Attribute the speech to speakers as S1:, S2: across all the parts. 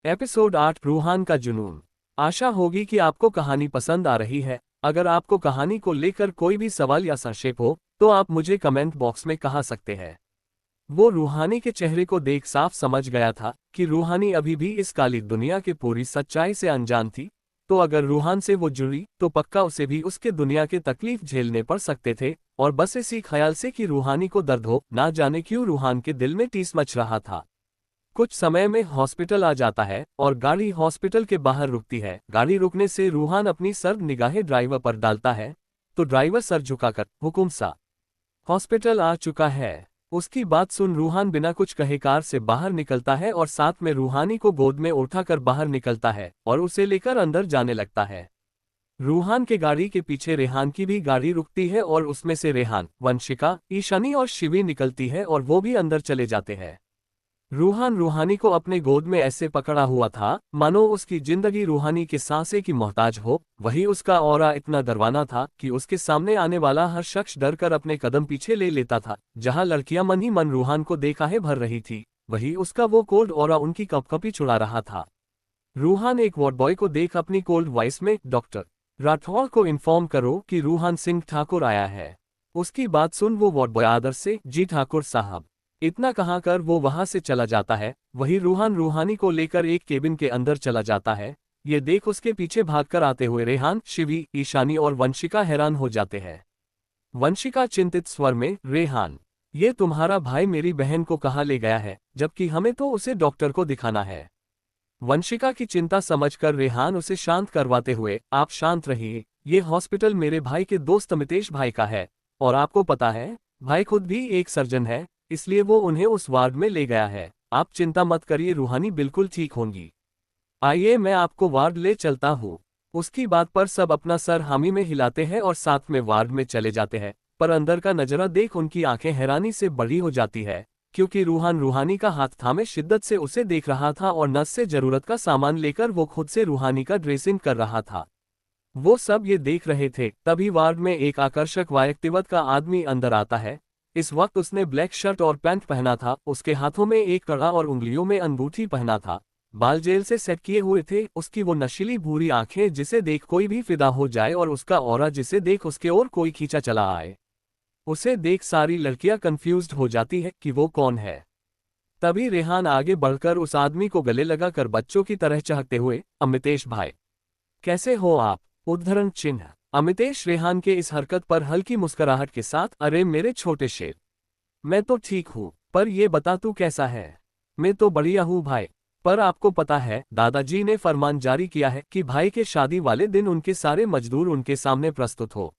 S1: Episode 8 Ruhaan का जुनून। आशा होगी कि आपको कहानी पसंद आ रही है। अगर आपको कहानी को लेकर कोई भी सवाल या संक्षेप हो तो आप मुझे कमेंट बॉक्स में कहा सकते हैं। वो रूहानी के चेहरे को देख साफ समझ गया था कि रूहानी अभी भी इस काली दुनिया की पूरी सच्चाई से अनजान थी। तो अगर रूहान से वो जुड़ी तो पक्का उसे भी उसके दुनिया के तकलीफ झेलने पड़ सकते थे। और बस इसी ख्याल से कि रूहानी को दर्द हो, ना जाने क्यों रूहान के दिल में टीस मच रहा था। कुछ समय में हॉस्पिटल आ जाता है और गाड़ी हॉस्पिटल के बाहर रुकती है। गाड़ी रुकने से रूहान अपनी सर्द निगाहें ड्राइवर पर डालता है तो ड्राइवर सर झुकाकर, हुकुम सा, हॉस्पिटल आ चुका है। उसकी बात सुन रूहान बिना कुछ कहे कार से बाहर निकलता है और साथ में रूहानी को गोद में उठाकर बाहर निकलता है और उसे लेकर अंदर जाने लगता है। रूहान के गाड़ी के पीछे रेहान की भी गाड़ी रुकती है और उसमें से रेहान, वंशिका, ईशानी और शिवी निकलती है और वो भी अंदर चले जाते हैं। रूहान रूहानी को अपने गोद में ऐसे पकड़ा हुआ था मानो उसकी जिंदगी रूहानी के सांसे की मोहताज हो। वही उसका ऑरा इतना डरवाना था कि उसके सामने आने वाला हर शख्स डर कर अपने कदम पीछे ले लेता था। जहां लड़कियां मन ही मन रूहान को देखाहे भर रही थी, वही उसका वो कोल्ड ऑरा उनकी कपकपी छुड़ा रहा था। रूहान एक वार्ड बॉय को देख अपनी कोल्ड वॉइस में, डॉक्टर राठौर को इन्फॉर्म करो कि रूहान सिंह ठाकुर आया है। उसकी बात सुन वो वार्ड बॉय आदर से, जी ठाकुर साहब, इतना कहा कर वो वहां से चला जाता है। वही रूहान रूहानी को लेकर एक केबिन के अंदर चला जाता है। ये देख उसके पीछे भागकर आते हुए रेहान, शिवी, ईशानी और वंशिका हैरान हो जाते हैं। वंशिका चिंतित स्वर में, रेहान, ये तुम्हारा भाई मेरी बहन को कहाँ ले गया है, जबकि हमें तो उसे डॉक्टर को दिखाना है। वंशिका की चिंता समझकर रेहान उसे शांत करवाते हुए, आप शांत रहिए, ये हॉस्पिटल मेरे भाई के दोस्त अमितेश भाई का है। और आपको पता है, भाई खुद भी एक सर्जन है, इसलिए वो उन्हें उस वार्ड में ले गया है। आप चिंता मत करिए, रूहानी बिल्कुल ठीक होंगी। आइए मैं आपको वार्ड ले चलता हूँ। उसकी बात पर सब अपना सर हामी में हिलाते हैं और साथ में वार्ड में चले जाते हैं। पर अंदर का नजारा देख उनकी आंखें हैरानी से बड़ी हो जाती है, क्योंकि रूहान रूहानी का हाथ थामे शिद्दत से उसे देख रहा था और नस से जरूरत का सामान लेकर वो खुद से रूहानी का ड्रेसिंग कर रहा था। वो सब ये देख रहे थे, तभी वार्ड में एक आकर्षक व्यक्तित्व का आदमी अंदर आता है। इस वक्त उसने ब्लैक शर्ट और पैंट पहना था, उसके हाथों में एक कड़ा और उंगलियों में अंगूठी पहना था। बाल जेल से सेट किए हुए थे। उसकी वो नशीली भूरी आंखें जिसे देख कोई भी फिदा हो जाए और उसका ऑरा जिसे देख उसके ओर कोई खींचा चला आए। उसे देख सारी लड़कियां कंफ्यूज्ड हो जाती है कि वो कौन है। तभी रेहान आगे बढ़कर उस आदमी को गले लगाकर बच्चों की तरह चाहते हुए, अमितेश भाई, कैसे हो आप, उद्धरण चिन्ह। अमितेश रेहान के इस हरकत पर हल्की मुस्कुराहट के साथ, अरे मेरे छोटे शेर, मैं तो ठीक हूँ, पर ये बता तू कैसा है। मैं तो बढ़िया हूँ भाई, पर आपको पता है दादाजी ने फरमान जारी किया है कि भाई के शादी वाले दिन उनके सारे मजदूर उनके सामने प्रस्तुत हो,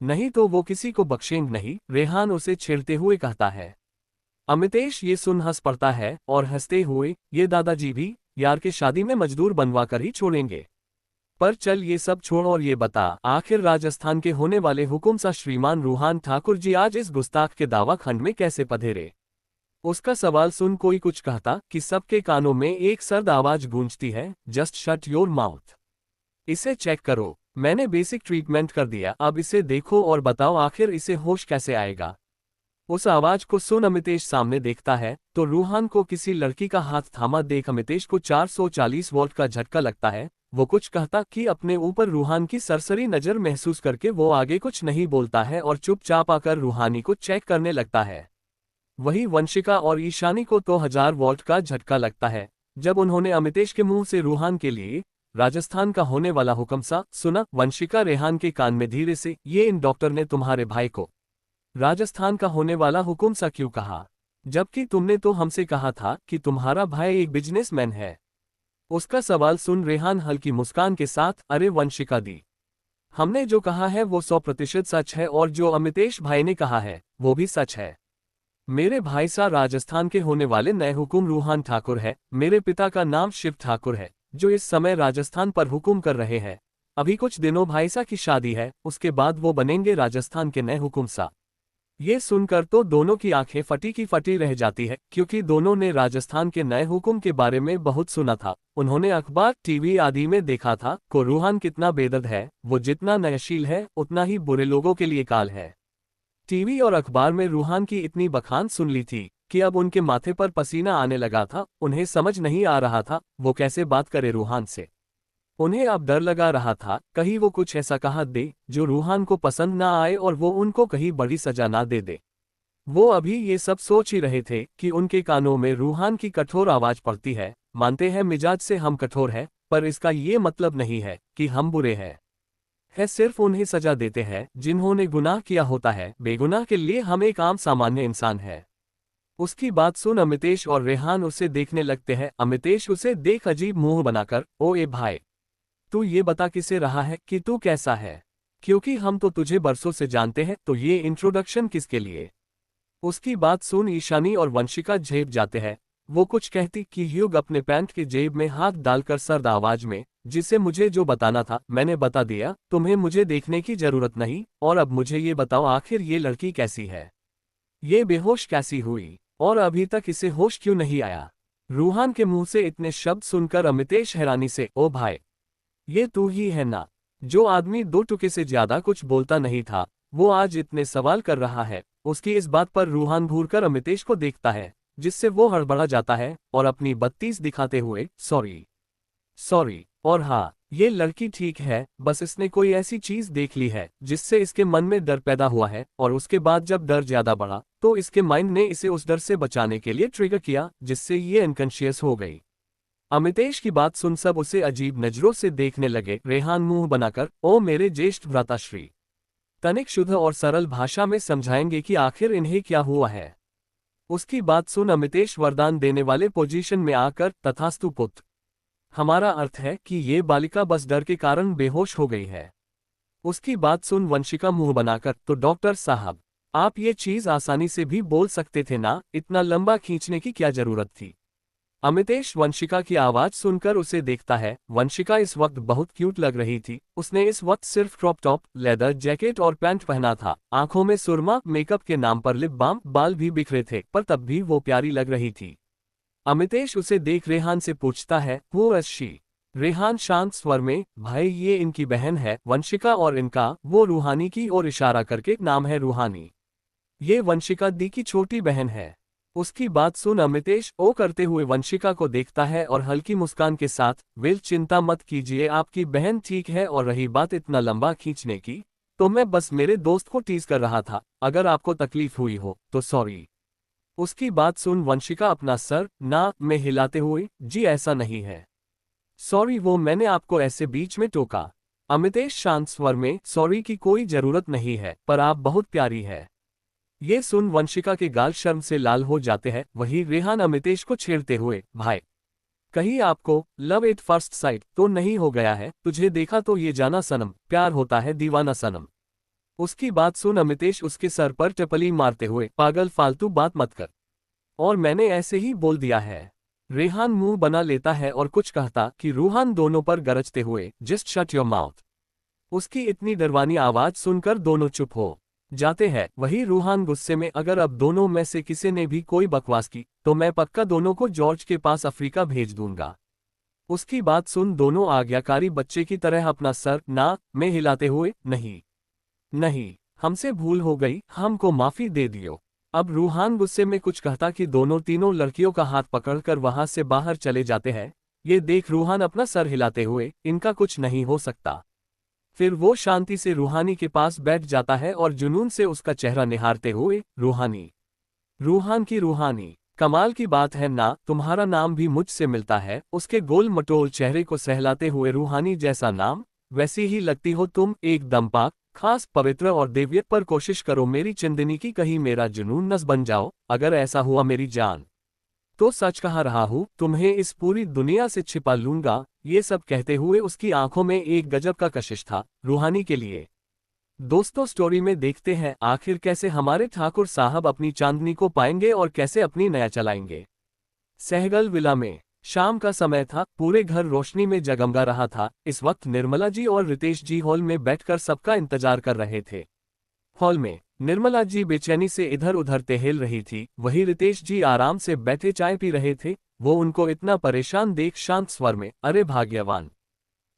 S1: नहीं तो वो किसी को बख्शेंगे नहीं, रेहान उसे छेड़ते हुए कहता है। अमितेश ये सुन हंस पड़ता है और हंसते हुए, ये दादाजी भी यार के शादी में मजदूर बनवा कर ही छोड़ेंगे। पर चल ये सब छोड़ और ये बता, आखिर राजस्थान के होने वाले हुकुम सा श्रीमान रूहान ठाकुर जी आज इस गुस्ताख के दावा खंड में कैसे पधेरे। उसका सवाल सुन कोई कुछ कहता कि सबके कानों में एक सर्द आवाज गूंजती है, जस्ट शट योर माउथ। इसे चेक करो, मैंने बेसिक ट्रीटमेंट कर दिया, अब इसे देखो और बताओ आखिर इसे होश कैसे आएगा। उस आवाज को सुन अमितेश सामने देखता है तो रूहान को किसी लड़की का हाथ थामा देख अमितेश को 440 वोल्ट का झटका लगता है। वो कुछ कहता कि अपने ऊपर रूहान की सरसरी नजर महसूस करके वो आगे कुछ नहीं बोलता है और चुपचाप आकर रूहानी को चेक करने लगता है। वही वंशिका और ईशानी को तो 1000 वोल्ट का झटका लगता है जब उन्होंने अमितेश के मुंह से रूहान के लिए राजस्थान का होने वाला हुक्म सा सुना। वंशिका रेहान के कान में धीरे से, ये इन डॉक्टर ने तुम्हारे भाई को राजस्थान का होने वाला हुक्म सा क्यों कहा, जबकि तुमने तो हमसे कहा था कि तुम्हारा भाई एक बिजनेसमैन है। उसका सवाल सुन रेहान हल्की मुस्कान के साथ, अरे वंशिका दी, हमने जो कहा है वो 100% सच है और जो अमितेश भाई ने कहा है वो भी सच है। मेरे भाई सा राजस्थान के होने वाले नए हुकुम रूहान ठाकुर है। मेरे पिता का नाम शिव ठाकुर है, जो इस समय राजस्थान पर हुकुम कर रहे हैं। अभी कुछ दिनों भाई सा की शादी है, उसके बाद वो बनेंगे राजस्थान के नए हुकुम सा। ये सुनकर तो दोनों की आंखें फटी की फटी रह जाती है, क्योंकि दोनों ने राजस्थान के नए हुक्म के बारे में बहुत सुना था। उन्होंने अखबार टीवी आदि में देखा था को रूहान कितना बेदर्द है, वो जितना नयशील है उतना ही बुरे लोगों के लिए काल है। टीवी और अखबार में रूहान की इतनी बखान सुन ली थी कि अब उनके माथे पर पसीना आने लगा था। उन्हें समझ नहीं आ रहा था वो कैसे बात करे रूहान से। उन्हें अब डर लगा रहा था कहीं वो कुछ ऐसा कहा दे जो रूहान को पसंद ना आए और वो उनको कहीं बड़ी सजा ना दे दे। वो अभी ये सब सोच ही रहे थे कि उनके कानों में रूहान की कठोर आवाज पड़ती है, मानते हैं मिजाज से हम कठोर हैं, पर इसका ये मतलब नहीं है कि हम बुरे हैं। है सिर्फ उन्हें सजा देते हैं जिन्होंने गुनाह किया होता है, बेगुनाह के लिए हम एक आम सामान्य इंसान है। उसकी बात सुन अमितेश और रेहान उसे देखने लगते हैं। अमितेश उसे देख अजीब मुंह बनाकर, ओ ए भाई, तू ये बता किसे रहा है कि तू कैसा है, क्योंकि हम तो तुझे बरसों से जानते हैं, तो ये इंट्रोडक्शन किसके लिए। उसकी बात सुन ईशानी और वंशिका झेप जाते हैं। वो कुछ कहती कि युग अपने पैंट की जेब में हाथ डालकर सर्द आवाज में, जिसे मुझे जो बताना था मैंने बता दिया, तुम्हें मुझे देखने की जरूरत नहीं, और अब मुझे ये बताओ आखिर ये लड़की कैसी है, ये बेहोश कैसी हुई, और अभी तक इसे होश क्यों नहीं आया। रूहान के मुंह से इतने शब्द सुनकर अमितेश हैरानी से, ओ भाई, ये तू ही है ना, जो आदमी दो टुके से ज्यादा कुछ बोलता नहीं था, वो आज इतने सवाल कर रहा है। उसकी इस बात पर रूहान घूरकर अमितेश को देखता है, जिससे वो हड़बड़ा जाता है और अपनी बत्तीस दिखाते हुए, सॉरी सॉरी, और हाँ, ये लड़की ठीक है, बस इसने कोई ऐसी चीज देख ली है जिससे इसके मन में डर पैदा हुआ है, और उसके बाद जब डर ज्यादा बढ़ा तो इसके माइंड ने इसे उस डर से बचाने के लिए ट्रिगर किया, जिससे ये अनकॉन्शियस हो गई। अमितेश की बात सुन सब उसे अजीब नजरों से देखने लगे। रेहान मुंह बनाकर, ओ मेरे ज्येष्ठ भ्राताश्री, तनिक शुद्ध और सरल भाषा में समझाएंगे कि आखिर इन्हें क्या हुआ है। उसकी बात सुन अमितेश वरदान देने वाले पोजीशन में आकर, तथास्तु पुत्र, हमारा अर्थ है कि ये बालिका बस डर के कारण बेहोश हो गई है। उसकी बात सुन वंशिका मुंह बनाकर, तो डॉक्टर साहब, आप ये चीज आसानी से भी बोल सकते थे ना, इतना लंबा खींचने की क्या जरूरत थी। अमितेश वंशिका की आवाज सुनकर उसे देखता है। वंशिका इस वक्त बहुत क्यूट लग रही थी। उसने इस वक्त सिर्फ क्रॉप टॉप, लेदर जैकेट और पैंट पहना था। आंखों में सुरमा, मेकअप के नाम पर लिप बाम, बाल भी बिखरे थे, पर तब भी वो प्यारी लग रही थी। अमितेश उसे देख रेहान से पूछता है, वो शी। रेहान शांत स्वर में, भाई ये इनकी बहन है वंशिका, और इनका, वो रूहानी की ओर इशारा करके, नाम है रूहानी। ये वंशिका दी की छोटी बहन है। उसकी बात सुन अमितेश ओ करते हुए वंशिका को देखता है और हल्की मुस्कान के साथ, वेल चिंता मत कीजिए, आपकी बहन ठीक है, और रही बात इतना लंबा खींचने की, तो मैं बस मेरे दोस्त को टीज कर रहा था, अगर आपको तकलीफ हुई हो तो सॉरी। उसकी बात सुन वंशिका अपना सर ना में हिलाते हुए, जी ऐसा नहीं है, सॉरी, वो मैंने आपको ऐसे बीच में टोका। अमितेश शांत स्वर में, सॉरी की कोई जरूरत नहीं है, पर आप बहुत प्यारी है। ये सुन वंशिका के गाल शर्म से लाल हो जाते हैं। वही रेहान अमितेश को छेड़ते हुए, भाई, कहीं आपको लव एट फर्स्ट साइट तो नहीं हो गया है, तुझे देखा तो ये जाना सनम, प्यार होता है दीवाना सनम। उसकी बात सुन अमितेश उसके सर पर टपली मारते हुए, पागल, फालतू बात मत कर, और मैंने ऐसे ही बोल दिया है। रेहान मुंह बना लेता है और कुछ कहता कि रूहान दोनों पर गरजते हुए, जस्ट शट योर माउथ। उसकी इतनी डरवानी आवाज सुनकर दोनों चुप हो जाते हैं। वही रूहान गुस्से में, अगर अब दोनों में से किसी ने भी कोई बकवास की तो मैं पक्का दोनों को जॉर्ज के पास अफ्रीका भेज दूंगा। उसकी बात सुन दोनों आज्ञाकारी बच्चे की तरह अपना सर ना में हिलाते हुए, नहीं नहीं, हमसे भूल हो गई, हमको माफी दे दियो। अब रूहान गुस्से में कुछ कहता कि दोनों तीनों लड़कियों का हाथ पकड़कर वहां से बाहर चले जाते हैं। ये देख रूहान अपना सर हिलाते हुए, इनका कुछ नहीं हो सकता। फिर वो शांति से रूहानी के पास बैठ जाता है और जुनून से उसका चेहरा निहारते हुए, रूहानी, रूहान की रूहानी, कमाल की बात है ना, तुम्हारा नाम भी मुझसे मिलता है। उसके गोल मटोल चेहरे को सहलाते हुए, रूहानी जैसा नाम, वैसी ही लगती हो तुम, एकदम पाक, खास, पवित्र और देवियत। पर कोशिश करो मेरी चिंदिनी की, कहीं मेरा जुनून नस बन जाओ। अगर ऐसा हुआ मेरी जान, तो सच कह रहा हूं, तुम्हें इस पूरी दुनिया से छिपा लूंगा। ये सब कहते हुए उसकी आंखों में एक गजब का कशिश था रूहानी के लिए। दोस्तों, स्टोरी में देखते हैं आखिर कैसे हमारे ठाकुर साहब अपनी चांदनी को पाएंगे और कैसे अपनी नया चलाएंगे। सहगल विला में शाम का समय था। पूरे घर रोशनी में जगमगा रहा था। इस वक्त निर्मला जी और रितेश जी हॉल में बैठकर सबका इंतजार कर रहे थे। हॉल में निर्मला जी बेचैनी से इधर उधर टहल रही थी, वही रितेश जी आराम से बैठे चाय पी रहे थे। वो उनको इतना परेशान देख शांत स्वर में, अरे भाग्यवान,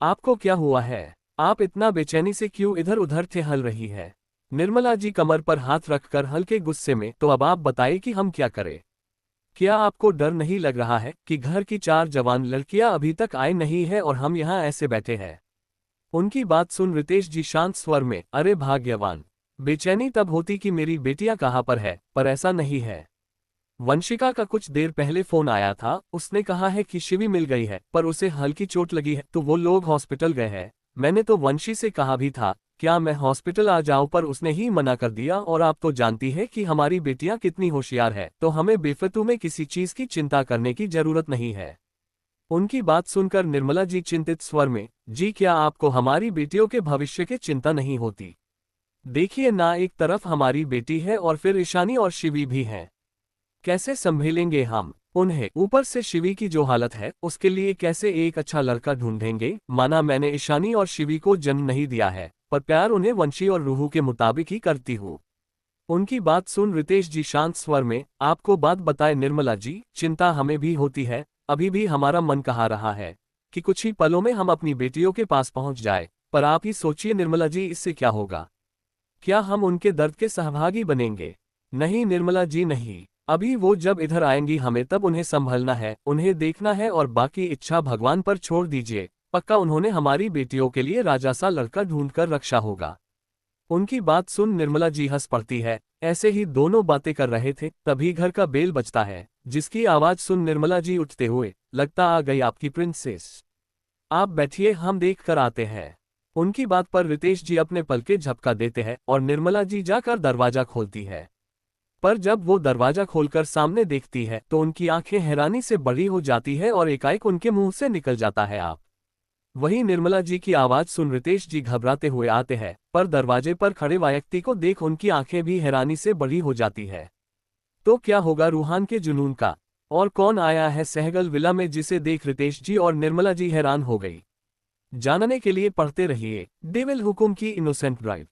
S1: आपको क्या हुआ है, आप इतना बेचैनी से क्यों इधर उधर टहल रही है। निर्मला जी कमर पर हाथ रखकर हल्के गुस्से में, तो अब आप बताइए कि हम क्या करें। क्या आपको डर नहीं लग रहा है कि घर की 4 जवान लड़कियां अभी तक आई नहीं है और हम यहाँ ऐसे बैठे हैं? उनकी बात सुन रितेश जी शांत स्वर में, अरे भाग्यवान। बेचैनी तब होती कि मेरी बेटियां कहाँ पर है, पर ऐसा नहीं है। वंशिका का कुछ देर पहले फोन आया था, उसने कहा है कि शिवी मिल गई है पर उसे हल्की चोट लगी है तो वो लोग हॉस्पिटल गए हैं। मैंने तो वंशी से कहा भी था क्या मैं हॉस्पिटल आ जाऊं, पर उसने ही मना कर दिया। और आप तो जानती है कि हमारी बेटियां कितनी होशियार है, तो हमें बेफालतू में किसी चीज की चिंता करने की जरूरत नहीं है। उनकी बात सुनकर निर्मला जी चिंतित स्वर में, जी क्या आपको हमारी बेटियों के भविष्य की चिंता नहीं होती? देखिए ना, एक तरफ हमारी बेटी है और फिर ईशानी और शिवी भी हैं। कैसे संभलेंगे हम उन्हें? ऊपर से शिवी की जो हालत है उसके लिए कैसे एक अच्छा लड़का ढूंढेंगे? माना मैंने ईशानी और शिवी को जन्म नहीं दिया है, पर प्यार उन्हें वंशी और रूहू के मुताबिक ही करती हूँ। उनकी बात सुन रितेश जी शांत स्वर में, आपको बात बताए निर्मला जी, चिंता हमें भी होती है। अभी भी हमारा मन कहा रहा है कि कुछ ही पलों में हम अपनी बेटियों के पास पहुंच जाए। पर आप ही सोचिए निर्मला जी, इससे क्या होगा? क्या हम उनके दर्द के सहभागी बनेंगे? नहीं निर्मला जी नहीं। अभी वो जब इधर आएंगी हमें तब उन्हें संभलना है, उन्हें देखना है और बाकी इच्छा भगवान पर छोड़ दीजिए। पक्का उन्होंने हमारी बेटियों के लिए राजा सा लड़का ढूंढकर रखा होगा। उनकी बात सुन निर्मला जी हंस पड़ती है। ऐसे ही दोनों बातें कर रहे थे तभी घर का बेल बजता है, जिसकी आवाज सुन निर्मला जी उठते हुए, लगता आ गई आपकी प्रिंसेस। आप बैठिए, हम देख कर आते हैं। उनकी बात पर रितेश जी अपने पल के झपका देते हैं और निर्मला जी जाकर दरवाजा खोलती है। पर जब वो दरवाजा खोलकर सामने देखती है तो उनकी आंखें हैरानी से बड़ी हो जाती है और एकाएक उनके मुंह से निकल जाता है, आप। वहीं निर्मला जी की आवाज सुन रितेश जी घबराते हुए आते हैं, पर दरवाजे पर खड़े व्यक्ति को देख उनकी आंखें भी हैरानी से बड़ी हो जाती है। तो क्या होगा रूहान के जुनून का? और कौन आया है सहगल विला में, जिसे देख रितेश जी और निर्मला जी हैरान हो गई? जानने के लिए पढ़ते रहिए डेविल हुकुम की इनोसेंट ब्राइड।